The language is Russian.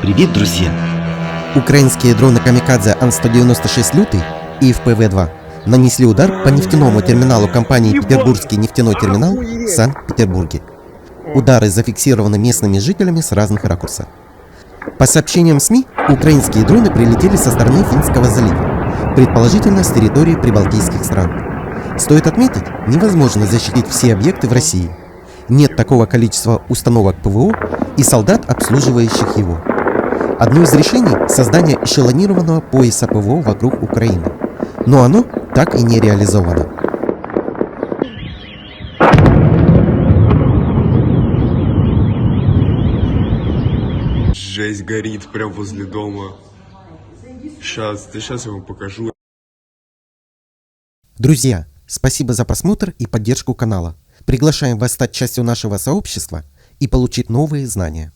Привет, друзья! Украинские дроны «Камикадзе» Ан-196 «Лютый» и ФПВ-2 нанесли удар по нефтяному терминалу компании «Петербургский нефтяной терминал» в Санкт-Петербурге. Удары зафиксированы местными жителями с разных ракурсов. По сообщениям СМИ, украинские дроны прилетели со стороны Финского залива, предположительно с территории прибалтийских стран. Стоит отметить, невозможно защитить все объекты в России. Нет такого количества установок ПВО и солдат, обслуживающих его. Одно из решений – создание эшелонированного пояса ПВО вокруг Украины. Но оно так и не реализовано. Жесть, горит прям возле дома. Сейчас я вам покажу. Друзья, спасибо за просмотр и поддержку канала. Приглашаем вас стать частью нашего сообщества и получить новые знания.